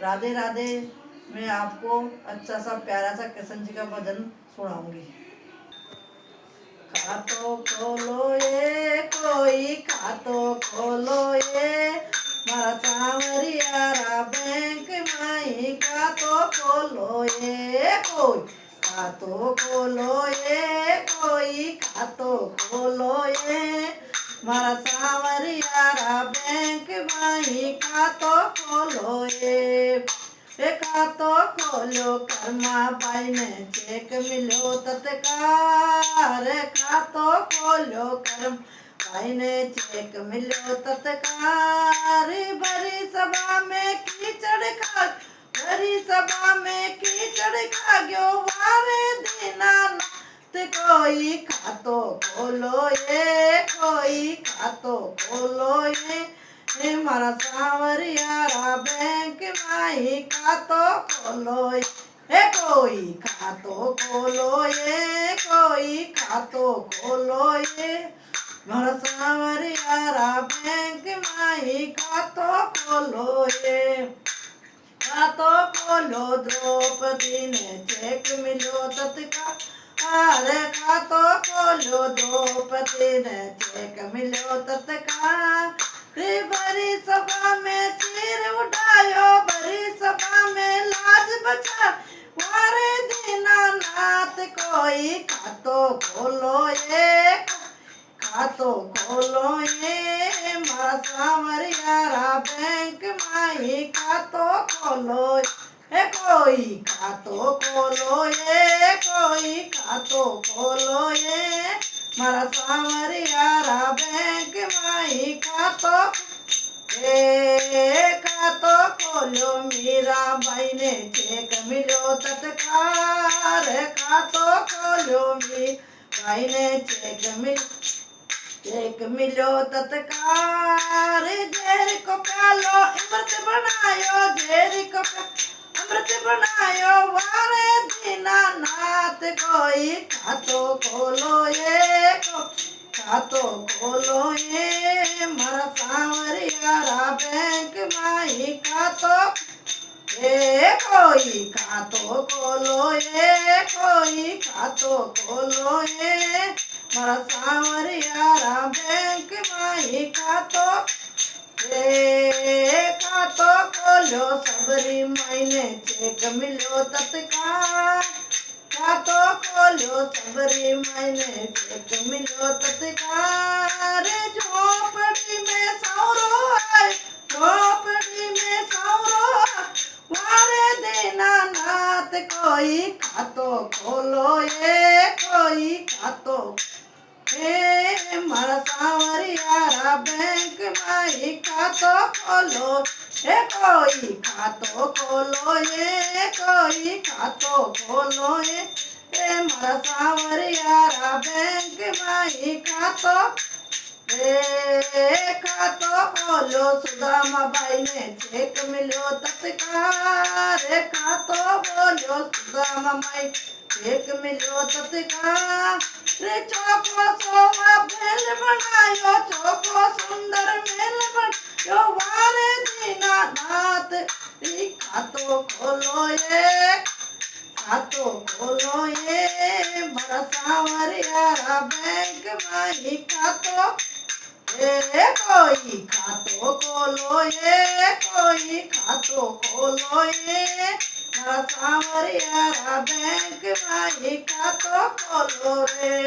राधे राधे। मैं आपको अच्छा सा प्यारा सा कृष्ण जी का भजन सुनाऊंगी। खातो खोलो ये कोई खातो खोलो ये मारा सांवरिया रा बैंक माई खातो खोलो ये कोई खातो खोलो ये कोई खातो खोलो ये मारा सांवरिया रा बैंक माई खातो खोलो ये खातो खोलो कर्मा बाई ने चेक मिलो तत्कार खातो खोलो कर्म भाई ने चेक मिलो तत्कार भरी सभा में कीचड़ खा भरी सभा में कीचड़ खा गयो वारे दीनानाथ कोई खातो खोलो ये कोई खातो खोलो ये मारा सांवरिया रा बैंक माई खातो खोलो ये कोई खातो खोलो ये कोई खातो खोलो ये मारा सांवरिया रा बैंक माई खातो खोलो ये खातो खोलो द्रौपदी ने चेक मिलो तत्काल खातो खोलो द्रौपदी ने चेक मिलो तत्काल भरी सभा में चीर उठायो भरी सभा में लाज बचा वारे दीनानाथ कोई खातो खोलो ये खातो खोलो ये मारा सांवरिया रा बैंक माई खातो खोलो ये कोई खातो खोलो ये कोई खातो खोलो ये मारा सांवरिया रा बैंक माई खातो खातो खोलो मीरा बाई ने चेक मिलो तत्कार खातो खोलो बाई ने चेक मिलो तत्कार जेर को प्यालो अमृत बनायो जेर को अमृत बनायो वारे दीनानाथ कोई खातो खोलो ये खातो खोलो ये मारा सांवरिया रा बैंक माई खातो कोई खातो खोलो ये कोई खातो खोलो ये मारा सांवरिया रा बैंक माई खातो खातो खोलो सबरी माई ने चेक मिलो तत्काल खातो खोलो सबरी माई ने चेक मिलो तत्काल झोपड़ी में सौरो आए झोपड़ी में सौरो वारे दीनानाथ कोई खातो खोलो ये कोई खातो मारा सांवरिया रा बैंक माई खातो खोलो ये कोई खातो खोलो ये कोई खातो खोलो ये मारा सांवरिया रा बैंक माई खातो खातो खोलो सुदामा बाई ने चेक मिलो तत्काल खातो बोलो सुदामा माई चेक मिलो तत्काल चोको सोवा भेल बनायो चोको सुंदर मेल बनायो वारे दीनानाथ खातो खोलो ये खातो खोलो ये मारा सांवरिया रा बैंक माई खातो कोई खातो खोलो ये कोई खातो खोलो ये मारा सांवरिया रा बैंक माई खातो खोलो रे।